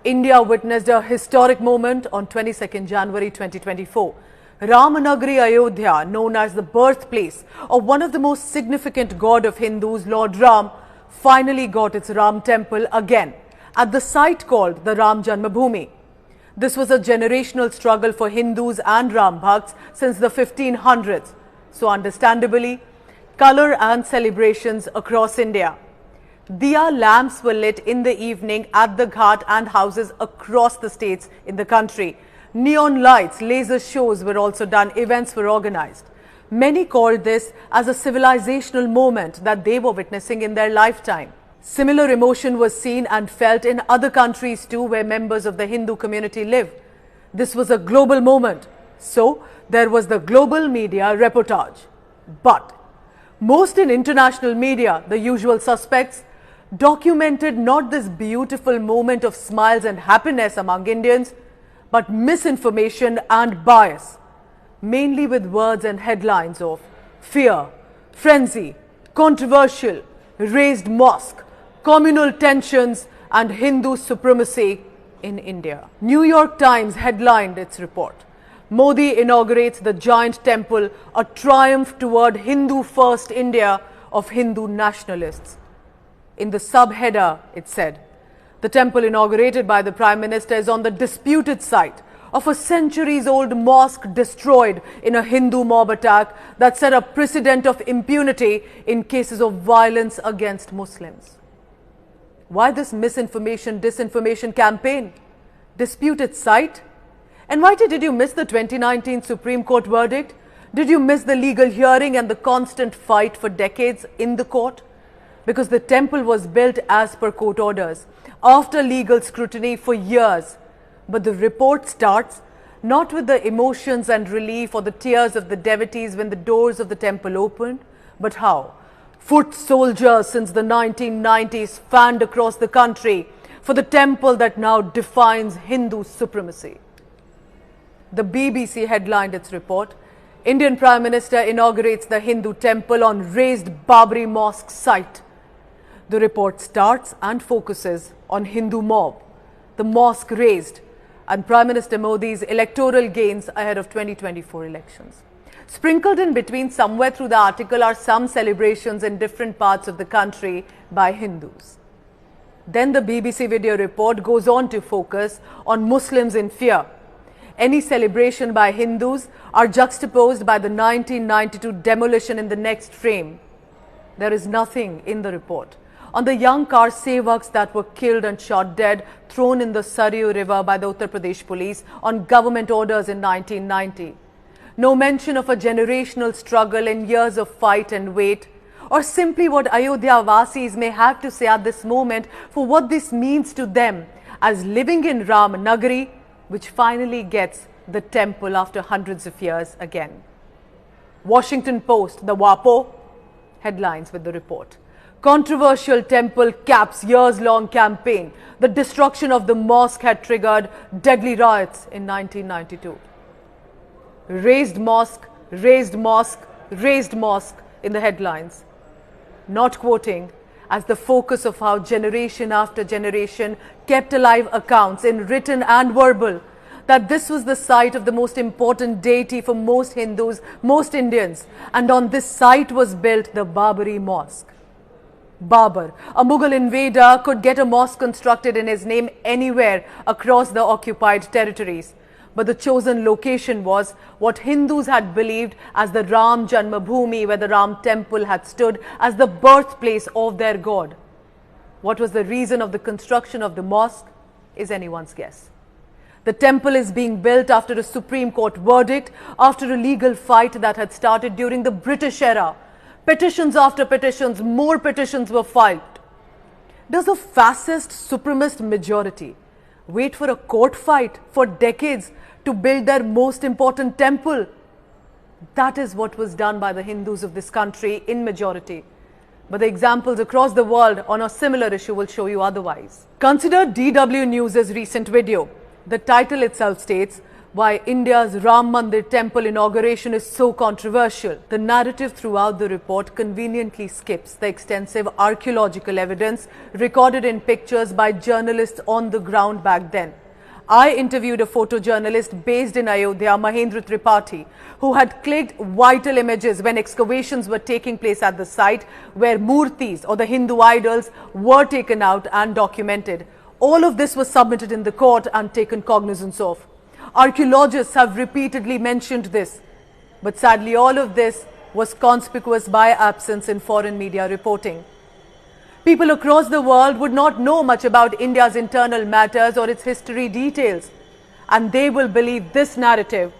India witnessed a historic moment on 22nd January 2024. Ramanagari Ayodhya, known as the birthplace of one of the most significant god of Hindus, Lord Ram, finally got its Ram temple again at the site called the Ram Janmabhoomi. This was a generational struggle for Hindus and Ram Bhakts since the 1500s. So understandably, color and celebrations across India. Diya lamps were lit in the evening at the ghat and houses across the states in the country. Neon lights, laser shows were also done, events were organized. Many called this as a civilizational moment that they were witnessing in their lifetime. Similar emotion was seen and felt in other countries too, where members of the Hindu community live. This was a global moment. So there was the global media reportage. But most in international media, the usual suspects, documented not this beautiful moment of smiles and happiness among Indians, but misinformation and bias, mainly with words and headlines of fear, frenzy, controversial, raised mosque, communal tensions and Hindu supremacy in India. New York Times headlined its report. Modi inaugurates the giant temple, a triumph toward Hindu-first India of Hindu nationalists. In the subheader, it said, the temple inaugurated by the Prime Minister is on the disputed site of a centuries-old mosque destroyed in a Hindu mob attack that set a precedent of impunity in cases of violence against Muslims. Why this misinformation, disinformation campaign? Disputed site? And why did you miss the 2019 Supreme Court verdict? Did you miss the legal hearing and the constant fight for decades in the court? Because the temple was built as per court orders, after legal scrutiny for years. But the report starts not with the emotions and relief or the tears of the devotees when the doors of the temple opened, but how foot soldiers since the 1990s fanned across the country for the temple that now defines Hindu supremacy. The BBC headlined its report, Indian Prime Minister inaugurates the Hindu temple on raised Babri Mosque site. The report starts and focuses on Hindu mob, the mosque raised, and Prime Minister Modi's electoral gains ahead of 2024 elections. Sprinkled in between somewhere through the article are some celebrations in different parts of the country by Hindus. Then the BBC video report goes on to focus on Muslims in fear. Any celebration by Hindus are juxtaposed by the 1992 demolition in the next frame. There is nothing in the report on the young car sevaks that were killed and shot dead, thrown in the Saryu River by the Uttar Pradesh police on government orders in 1990. No mention of a generational struggle in years of fight and wait, or simply what Ayodhya Vasis may have to say at this moment for what this means to them as living in Ramanagari, which finally gets the temple after hundreds of years again. Washington Post, the WAPO, headlines with the report. Controversial temple caps years-long campaign. The destruction of the mosque had triggered deadly riots in 1992. Raised mosque, raised mosque, raised mosque in the headlines. Not quoting as the focus of how generation after generation kept alive accounts in written and verbal that this was the site of the most important deity for most Hindus, most Indians, and on this site was built the Babri Mosque. Babur, a Mughal invader, could get a mosque constructed in his name anywhere across the occupied territories. But the chosen location was what Hindus had believed as the Ram Janmabhoomi, where the Ram temple had stood as the birthplace of their god. What was the reason of the construction of the mosque is anyone's guess. The temple is being built after a Supreme Court verdict, after a legal fight that had started during the British era. Petitions after petitions, more petitions were filed. Does a fascist supremacist majority wait for a court fight for decades to build their most important temple? That is what was done by the Hindus of this country in majority. But the examples across the world on a similar issue will show you otherwise. Consider DW News' recent video. The title itself states, Why India's Ram Mandir temple inauguration is so controversial. The narrative throughout the report conveniently skips the extensive archaeological evidence recorded in pictures by journalists on the ground back then. I interviewed a photojournalist based in Ayodhya, Mahendra Tripathi, who had clicked vital images when excavations were taking place at the site where murtis or the Hindu idols were taken out and documented. All of this was submitted in the court and taken cognizance of. Archaeologists have repeatedly mentioned this, but sadly all of this was conspicuous by absence in foreign media reporting. People across the world would not know much about India's internal matters or its history details, and they will believe this narrative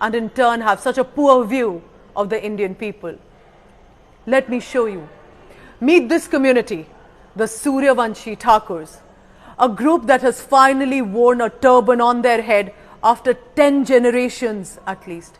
and in turn have such a poor view of the Indian people. Let me show you. Meet this community, the Suryavanshi Thakurs, a group that has finally worn a turban on their head after 10 generations at least.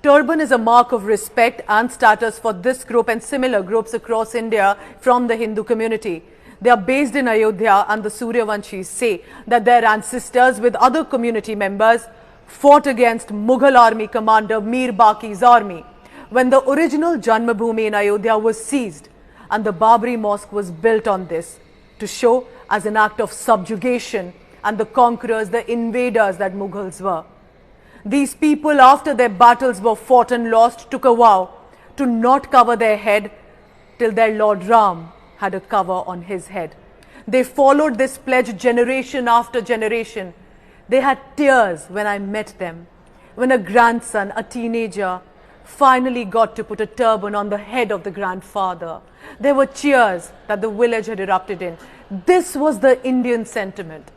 Turban is a mark of respect and status for this group and similar groups across India from the Hindu community. They are based in Ayodhya, and the Suryavanshis say that their ancestors with other community members fought against Mughal army commander Mir Baqi's army when the original Janmabhoomi in Ayodhya was seized, and the Babri mosque was built on this to show as an act of subjugation and the conquerors, the invaders that Mughals were. These people, after their battles were fought and lost, took a vow to not cover their head till their Lord Ram had a cover on his head. They followed this pledge generation after generation. They had tears when I met them, when a grandson, a teenager, finally got to put a turban on the head of the grandfather. There were cheers that the village had erupted in. This was the Indian sentiment.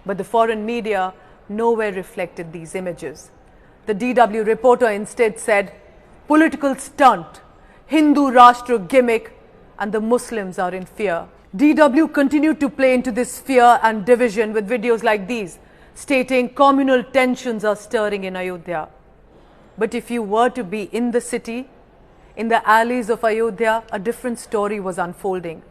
But the foreign media nowhere reflected these images. The DW reporter instead said, political stunt, Hindu Rashtra gimmick, and the Muslims are in fear. DW continued to play into this fear and division with videos like these, stating communal tensions are stirring in Ayodhya. But if you were to be in the city, in the alleys of Ayodhya, a different story was unfolding.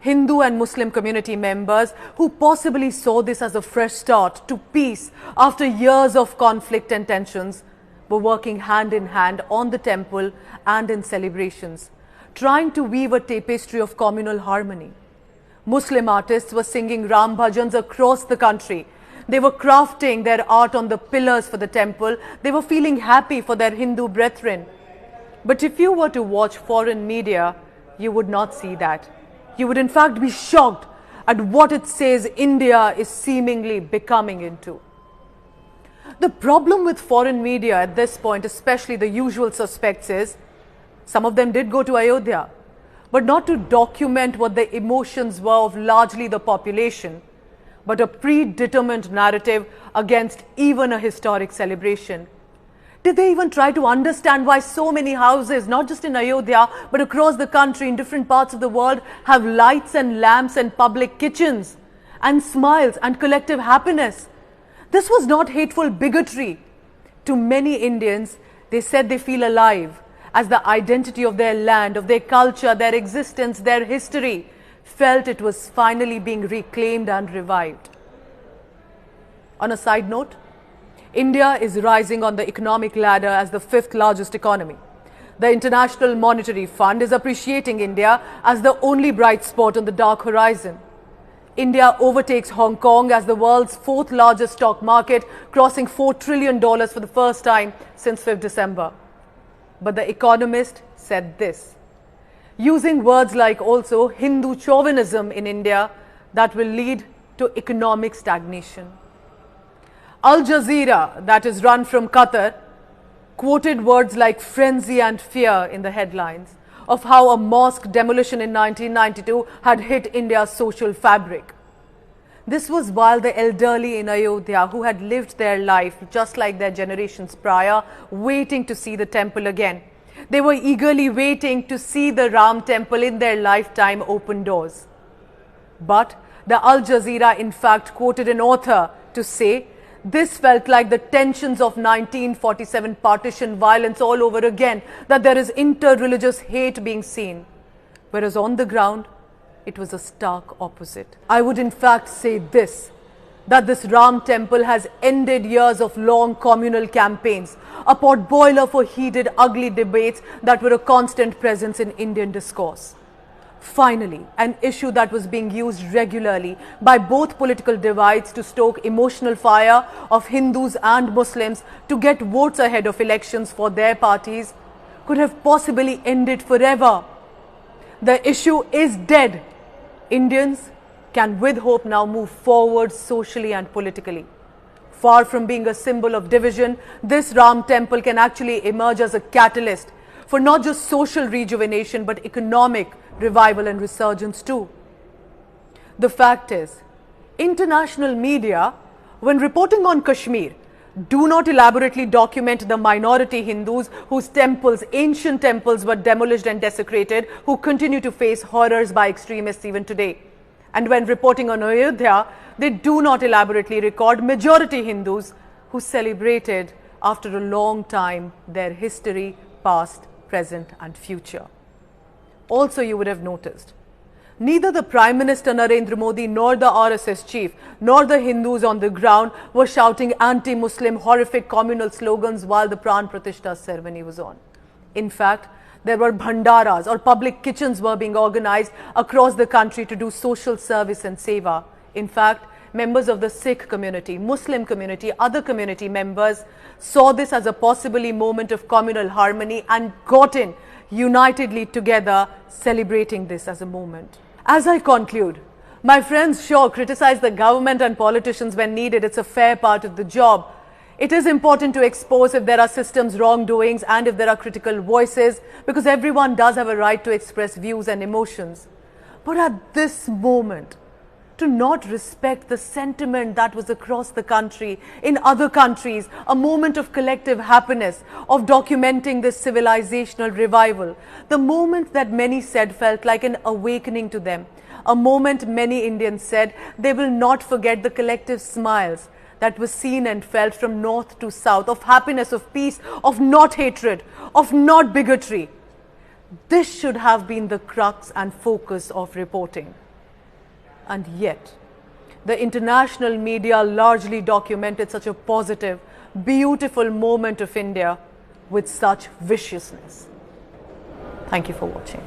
Hindu and Muslim community members who possibly saw this as a fresh start to peace after years of conflict and tensions were working hand in hand on the temple and in celebrations, trying to weave a tapestry of communal harmony. Muslim artists were singing Ram bhajans across the country. They were crafting their art on the pillars for the temple. They were feeling happy for their Hindu brethren. But if you were to watch foreign media, you would not see that. You would in fact be shocked at what it says India is seemingly becoming into. The problem with foreign media at this point, especially the usual suspects, is some of them did go to Ayodhya, but not to document what the emotions were of largely the population, but a predetermined narrative against even a historic celebration. Did they even try to understand why so many houses, not just in Ayodhya, but across the country in different parts of the world, have lights and lamps and public kitchens and smiles and collective happiness? This was not hateful bigotry. To many Indians, they said they feel alive as the identity of their land, of their culture, their existence, their history, felt it was finally being reclaimed and revived. On a side note, India is rising on the economic ladder as the 5th largest economy. The International Monetary Fund is appreciating India as the only bright spot on the dark horizon. India overtakes Hong Kong as the world's 4th largest stock market, crossing $4 trillion for the first time since 5th December. But The Economist said this, using words like also Hindu chauvinism in India that will lead to economic stagnation. Al Jazeera, that is run from Qatar, quoted words like frenzy and fear in the headlines of how a mosque demolition in 1992 had hit India's social fabric. This was while the elderly in Ayodhya, who had lived their life just like their generations prior, waiting to see the temple again. They were eagerly waiting to see the Ram temple in their lifetime open doors. But the Al Jazeera in fact quoted an author to say, this felt like the tensions of 1947 partition violence all over again, that there is inter-religious hate being seen. Whereas on the ground, it was a stark opposite. I would in fact say this, that this Ram temple has ended years of long communal campaigns, a potboiler for heated, ugly debates that were a constant presence in Indian discourse. Finally, an issue that was being used regularly by both political divides to stoke emotional fire of Hindus and Muslims to get votes ahead of elections for their parties could have possibly ended forever. The issue is dead. Indians can with hope now move forward socially and politically. Far from being a symbol of division, this Ram temple can actually emerge as a catalyst for not just social rejuvenation but economic revival and resurgence too. The fact is, international media, when reporting on Kashmir, do not elaborately document the minority Hindus whose temples, ancient temples, were demolished and desecrated, who continue to face horrors by extremists even today. And when reporting on Ayodhya, they do not elaborately record majority Hindus who celebrated after a long time their history, past, present and future. Also, you would have noticed, neither the Prime Minister Narendra Modi nor the RSS chief nor the Hindus on the ground were shouting anti-Muslim horrific communal slogans while the Pran Pratishtha ceremony was on. In fact, there were bhandaras or public kitchens were being organized across the country to do social service and seva. In fact, members of the Sikh community, Muslim community, other community members saw this as a possibly moment of communal harmony and got in unitedly together, celebrating this as a moment. As I conclude, my friends sure criticize the government and politicians when needed. It's a fair part of the job. It is important to expose if there are systems wrongdoings and if there are critical voices, because everyone does have a right to express views and emotions. But at this moment, to not respect the sentiment that was across the country, in other countries, a moment of collective happiness, of documenting this civilizational revival, the moment that many said felt like an awakening to them, a moment many Indians said they will not forget the collective smiles that was seen and felt from north to south, of happiness, of peace, of not hatred, of not bigotry. This should have been the crux and focus of reporting. And yet, the international media largely documented such a positive, beautiful moment of India with such viciousness. Thank you for watching.